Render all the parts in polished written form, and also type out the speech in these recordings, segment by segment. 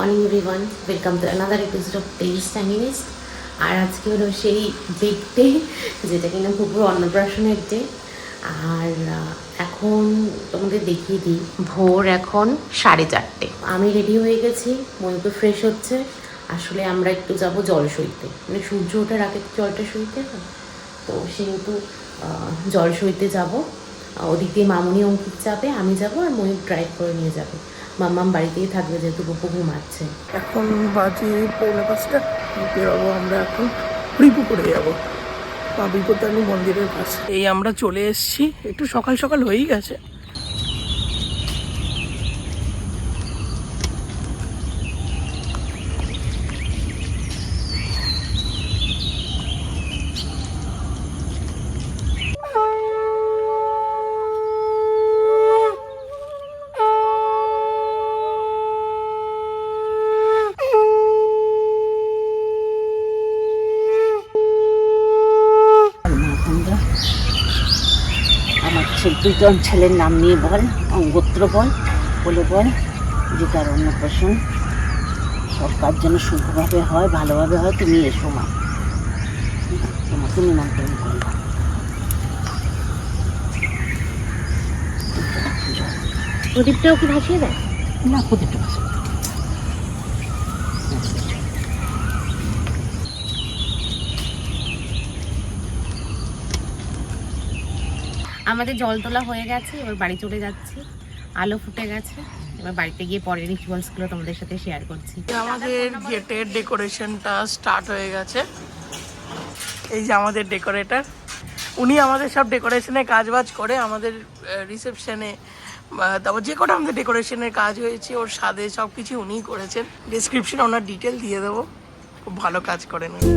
Morning everyone, welcome to another episode of Test Animist. আর আজকে হলো সেই বিগ ডে, যেটা কিনা পুকুর অন্নপ্রাশনের ডে। আর এখন তোমাদের দেখিয়ে দিই, ভোর এখন 4:30। আমি রেডি হয়ে গেছি, ময়ূকে ফ্রেশ হচ্ছে। আসলে আমরা একটু যাব জল সইতে, মানে সূর্য ওঠার আগে জলটা সইতে হয়, তো সেহেতু জল সইতে যাব। ওদিক দিয়ে মামুনি অঙ্কিত যাবে, আমি যাব, আর ময়ূর ড্রাইভ করে নিয়ে যাবে। মাম্মাম বাড়িতেই থাকবে যেহেতু গপু ঘুমাচ্ছে। এখন বাজে 4:45। বেরোবো আমরা এখন হরিপুকুরে যাবো, মা বিপত্তারিণী মন্দিরের কাছে। এই আমরা চলে এসেছি, একটু সকাল সকাল হয়েই গেছে। আমার দুজন ছেলের নাম নিয়ে বল, গোত্র বল, বলে বল যে তার অন্নপ্রাশন সব কাজ যেন শুভভাবে হয়, ভালোভাবে হয়। তুমি এসো মা, তোমাকে নিমন্ত্রণ করলাম। প্রদীপটাও কি ভাসিয়ে দেয়? না, প্রদীপটা ভাসে। আমাদের জল তোলা হয়ে গেছে, এবার বাড়ি চলে যাচ্ছি। আলো ফুটে গেছে, এবার বাড়িতে গিয়ে পরের রিচুয়ালসগুলো তোমাদের সাথে শেয়ার করছি। আমাদের গেটের ডেকোরেশনটা স্টার্ট হয়ে গেছে। এই যে আমাদের ডেকোরেটর, উনি আমাদের সব ডেকোরেশনের কাজ বাজ করে। আমাদের রিসেপশনে, তারপর যে কটা আমাদের ডেকোরেশনের কাজ হয়েছে, ওর স্বাদে সব কিছু উনিই করেছেন। ডিসক্রিপশনে ওনার ডিটেল দিয়ে দেবো, খুব ভালো কাজ করেন উনি।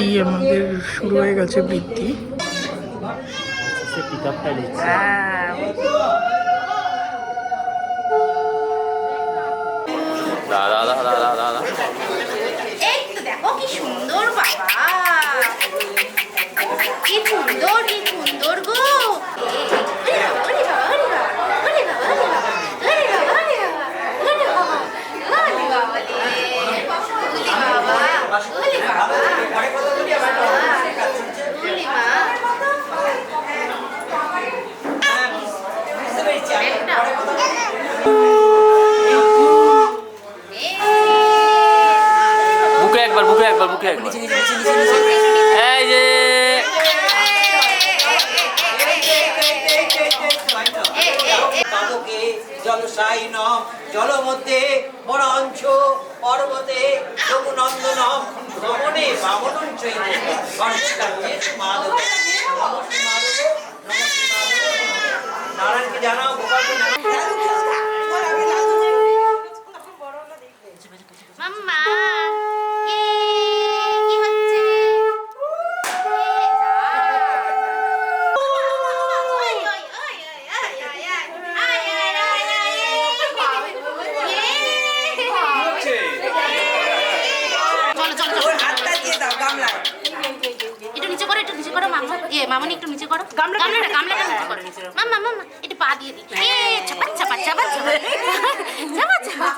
এই আমাদের শুরু হয়ে গেছে বৃত্তি। এই তো দেখো কি সুন্দর, বাবা কি সুন্দর, কি সুন্দর গো। বুকে একবার এই যে জলসায়িনম জলমধ্যে বনাঞ্চ পর্বতে যোগনন্দনম ভ্রমণে বামনঞ্চ মাধব নারায়ণকে জানাও, গোপালকে মাম্মা একটু নিচে করে, একটু নিচে করো মামা, মামনি একটু নিচে করো, গামলাটা নিচে করো, মামা মামা একটু পা দিয়ে দিই, চাপা চাপা চাপা চাপা চাপা চাপা।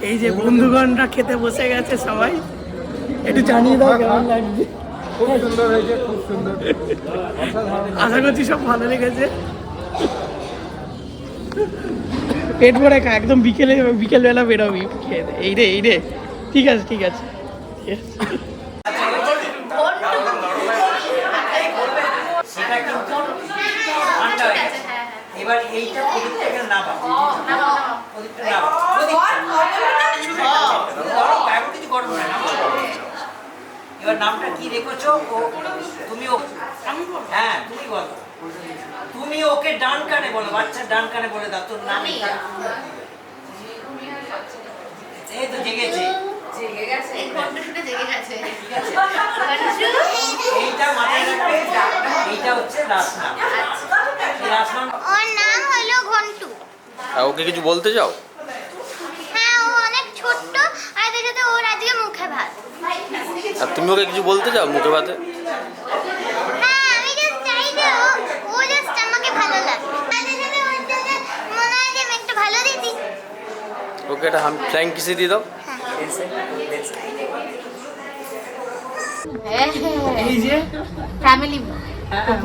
এই যে বন্ধুগণরা খেতে বসে গেছে সবাই, একটু জানিয়ে দাও কেমন লাগছে। খুব সুন্দর হয়েছে, খুব সুন্দর। আশা করছি সব ভালো লেগেছে। পেট ভরে খা, একদম বিকেলবেলা বেরোবি খেয়ে দে। এই রে ঠিক আছে ঠিক আছে ঠিক আছে। সেটা কিন্তু ঠান্ডা হয়ে গেছে। এবার এইটা প্রদীপটা এখানে নামাও। প্রদীপটা নামাও। গরম, এখন কিছু গরম না, নামাও। এবার নামটা কি রেখেছো? তুমি হ্যাঁ তুমি বলো, তুমি ওকে ডান কানে বলো, বাচ্চার ডান কানে বলে দাও তোর নাম। এই তো জেগেছে, এইটা মাথায় রাখবে। এইটা হচ্ছে রাসনাম। এই রাসনাম ওর নাম হলো ঘন্টু। আর ওকে কিছু বলতে চাও? হ্যাঁ, ও অনেক ছোট্ট আর এর সাথে ওর আজকে মুখে ভাত। আর তুমি ওকে কিছু বলতে চাও মুখে ভাতে? হ্যাঁ, আমি জাস্ট চাই যে ও জাস্ট আমাকে ভালো লাগে। আর এর সাথে ওর সাথে মনে হয় যে আমি একটু ভালো দিদি। ওকে একটা ফ্লাইং কিসে দিয়ে দাও। এই যে ফ্যামিলি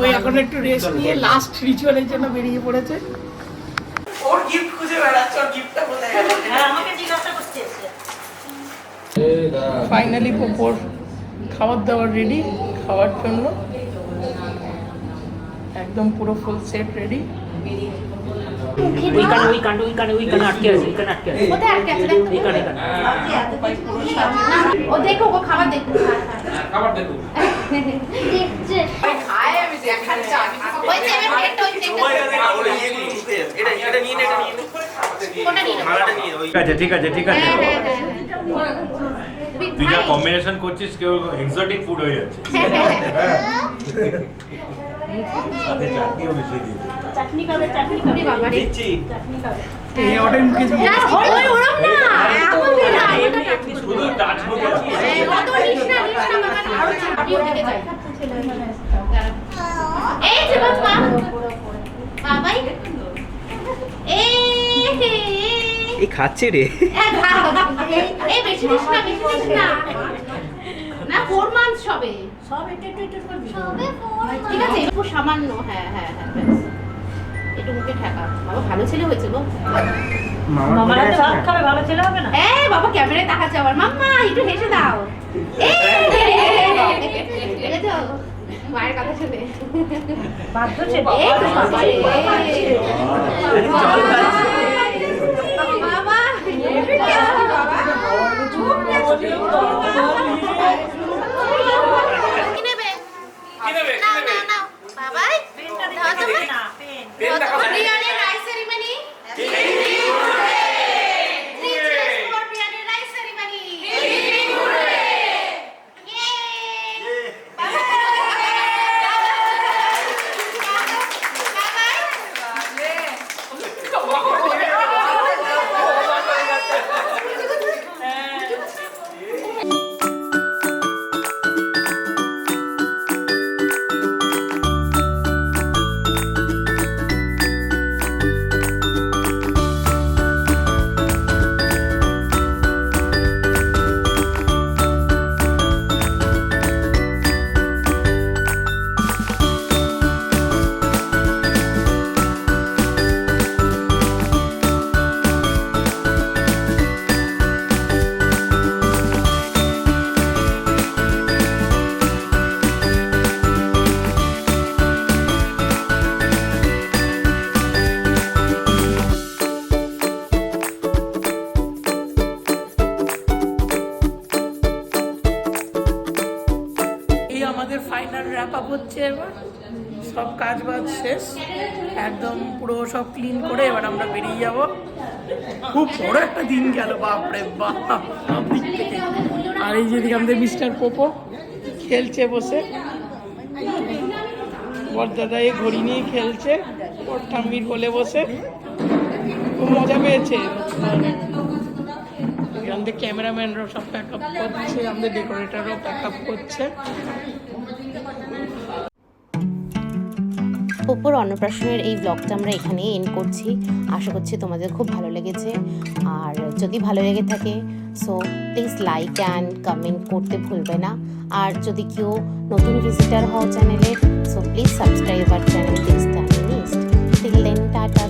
ওই এখন একটু রেস্ট নিয়ে লাস্ট রিচুয়ালের জন্য বেরিয়ে পড়েছে। ওর গিফট খুঁজে বেড়াচ্ছে, ওর গিফটটা কোথায় গেল? হ্যাঁ, আমাকে জিজ্ঞাসা করছে। ফাইনালি পোপোর খাবার দাবার রেডি খাওয়ার জন্য, একদম পুরো ফুল সেট রেডি। ওই কানে আটকে আছে, কোথায় আটকে আছে দেখো। ও দেখো, ও খাবার দেখো, খাবার দেখো। দেখছে। ওই যে এবার প্লেটটা, ওই প্লেটটা এটা নিয়ে নে, কোনটা নিয়ে নাও? ঠিক আছে ঠিক আছে। তুই যা ভাই, কম্বিনেশন করছিস কেউ এক্সোটিক ফুড হয়ে যাচ্ছে। সাথে চাটনিও মিশিয়ে দিয়ে দে। ওরে বাবা রে। এই অর্ডার মুখে দিয়ে না, ওই ওরম না, এমন না, ওটা শুধু টাচ মুখে অত নিস না বাবা, আরো চাপিয়ে দিকে যাই। এই যে বাবা, বাবাই এই খাচ্ছে রে। এই বেশি দিস না, বেশি দিস না। না 4 মান্থ সবে, সব একটু করবি। সবে 4 ঠিক আছে, একটু সামান্য, হ্যাঁ হ্যাঁ হ্যাঁ ব্যাস। একটু মুখে ঠেকা। বাবা ভালো ছেলে হয়েছে গো। মামার হাতে ভাত খাবে, ভালো ছেলে হবে না? এই বাবা ক্যামেরায় তাকাচ্ছে আবার, মাম্মা একটু হেসে দাও। দেখেছো মায়ের কথা শুনে বাধ্য ছেলে। এই তো বাবা রে। বাবা কি নেবে? নাও নাও নাও বাবাই, দাও তুমি। Biryani rice ceremony, biryani rice ceremony. আমাদের ফাইনাল র্যাপ আপ হচ্ছে। এবার সব কাজ বাজ শেষ, একদম পুরো সব ক্লিন করে এবার আমরা বেরিয়ে যাব। খুব বড় একটা দিন গেল, বাপরে বাপ সব দিক থেকে। আর এই যেদিকে আমাদের মিস্টার পোপো খেলছে বসে, বরদাদা এই ঘড়ি নিয়ে খেলছে ওর ঠাম্মির কোলে বসে, খুব মজা পেয়েছে। আমাদের ক্যামেরাম্যানরাও সব প্যাক আপ করছে, আমাদের ডেকোরেটরও প্যাক আপ করছে। পুপুর অন্নপ্রাশনের এই ব্লগটা আমরা এখানেই এন্ড করছি। আশা করছি তোমাদের খুব ভালো লেগেছে, আর যদি ভালো লেগে থাকে so please like and comment করতে ভুলবে না। আর যদি কেউ নতুন ভিজিটার হও চ্যানেলের, so please subscribe our channel test feminist. Till then tata.